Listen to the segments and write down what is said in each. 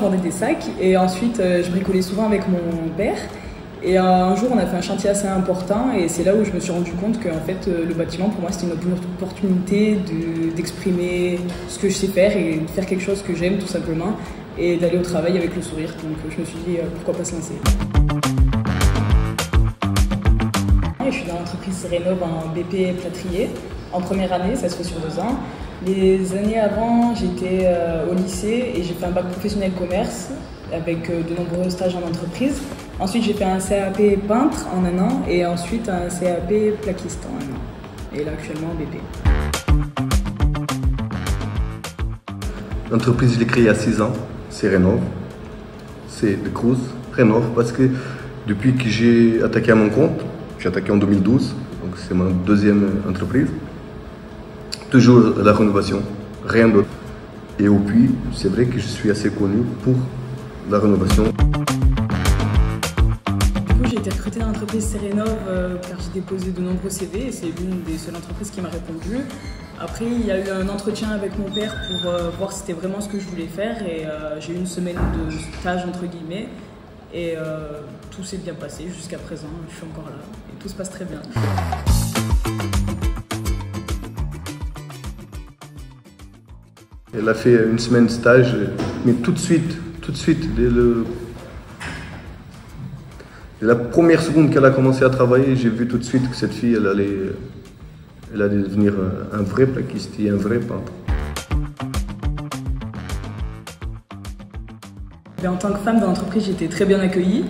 vendais des sacs et ensuite je bricolais souvent avec mon père. Et un jour, on a fait un chantier assez important et c'est là où je me suis rendu compte que en fait, le bâtiment, pour moi, c'était une opportunité d'exprimer ce que je sais faire et de faire quelque chose que j'aime tout simplement et d'aller au travail avec le sourire. Donc je me suis dit, pourquoi pas se lancer. Et je suis dans l'entreprise Rénov en BP plâtrier. En première année, ça se fait sur 2 ans. Les années avant, j'étais au lycée et j'ai fait un bac professionnel commerce avec de nombreux stages en entreprise. Ensuite, j'ai fait un CAP peintre en 1 an et ensuite un CAP plaquiste en 1 an. Et là, actuellement, en BP. L'entreprise, je l'ai créée il y a 6 ans. C'est Rénov. C'est de Cruz. Rénov, parce que depuis que j'ai attaqué à mon compte, j'ai attaqué en 2012, donc c'est ma 2e entreprise. Toujours la rénovation, rien d'autre. Et au Puy, c'est vrai que je suis assez connu pour la rénovation. J'ai été recrutée dans l'entreprise Cérénov car j'ai déposé de nombreux CV et c'est l'une des seules entreprises qui m'a répondu. Après, il y a eu un entretien avec mon père pour voir si c'était vraiment ce que je voulais faire et j'ai eu 1 semaine de stage entre guillemets et tout s'est bien passé jusqu'à présent. Je suis encore là et tout se passe très bien. Elle a fait 1 semaine de stage, mais tout de suite, dès la première seconde qu'elle a commencé à travailler, j'ai vu tout de suite que cette fille, elle allait devenir un vrai plaquiste et un vrai peintre. En tant que femme dans l'entreprise, j'étais très bien accueillie.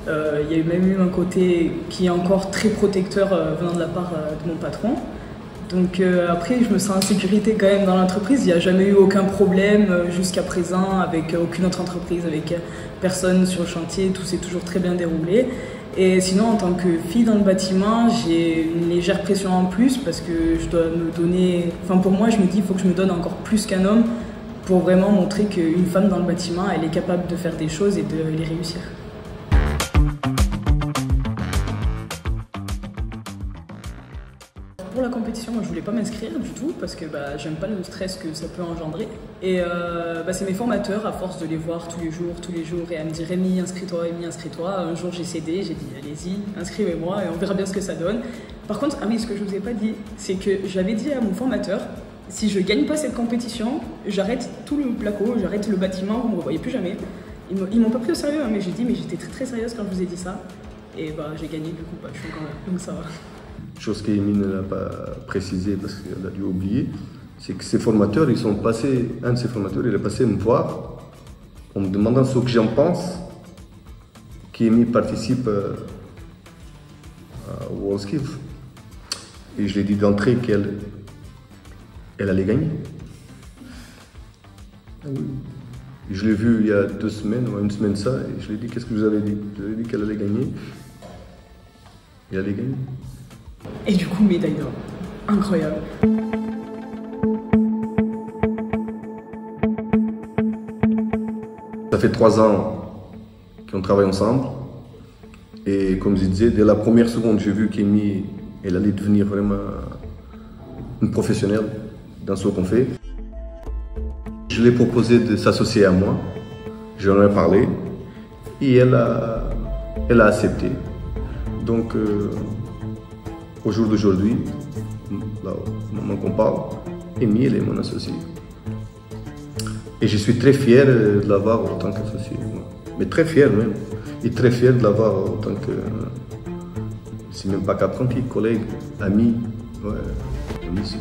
Il y a même eu un côté qui est encore très protecteur venant de la part de mon patron. Donc après, je me sens en sécurité quand même dans l'entreprise. Il n'y a jamais eu aucun problème jusqu'à présent avec aucune autre entreprise, avec personne sur le chantier. Tout s'est toujours très bien déroulé. Et sinon, en tant que fille dans le bâtiment, j'ai une légère pression en plus parce que je dois me donner... Enfin, pour moi, je me dis qu'il faut que je me donne encore plus qu'un homme pour vraiment montrer qu'une femme dans le bâtiment, elle est capable de faire des choses et de les réussir. Pour la compétition, moi je voulais pas m'inscrire du tout parce que j'aime pas le stress que ça peut engendrer. Et c'est mes formateurs, à force de les voir tous les jours, et à me dire Rémi, inscris-toi, Rémi, inscris-toi. Un jour j'ai cédé, j'ai dit allez-y, inscrivez-moi et on verra bien ce que ça donne. Par contre, ah oui, ce que je vous ai pas dit, c'est que j'avais dit à mon formateur, si je gagne pas cette compétition, j'arrête tout le placo, j'arrête le bâtiment, vous me revoyez plus jamais. Ils m'ont pas pris au sérieux, hein, mais j'ai dit, mais j'étais très très sérieuse quand je vous ai dit ça. Et j'ai gagné, du coup, je suis encore là, donc ça va. Chose qu'Amy ne l'a pas précisé parce qu'elle a dû oublier, c'est que ses formateurs, ils sont passés, un de ses formateurs, il est passé me voir en me demandant ce que j'en pense, qu'Amy participe au WorldSkills. Et je lui ai dit d'entrée qu'elle allait gagner. Je l'ai vu il y a 2 semaines, ou 1 semaine ça, et je lui ai dit qu'est-ce que vous avez dit? Je lui ai dit qu'elle allait gagner. Et elle allait gagner. Et du coup, médaille d'or. Incroyable. Ça fait 3 ans qu'on travaille ensemble. Et comme je disais, dès la première seconde, j'ai vu qu'Amy, elle allait devenir vraiment une professionnelle dans ce qu'on fait. Je lui ai proposé de s'associer à moi. J'en ai parlé. Et elle a accepté. Donc, au jour d'aujourd'hui, là, au moment qu'on parle, Amy, elle est mon associée. Et je suis très fier de l'avoir en tant qu'associée. Mais très fier même. Et très fier de l'avoir en tant que... c'est même pas qu'apprenti, collègue, ami. Ouais, ami, c'est...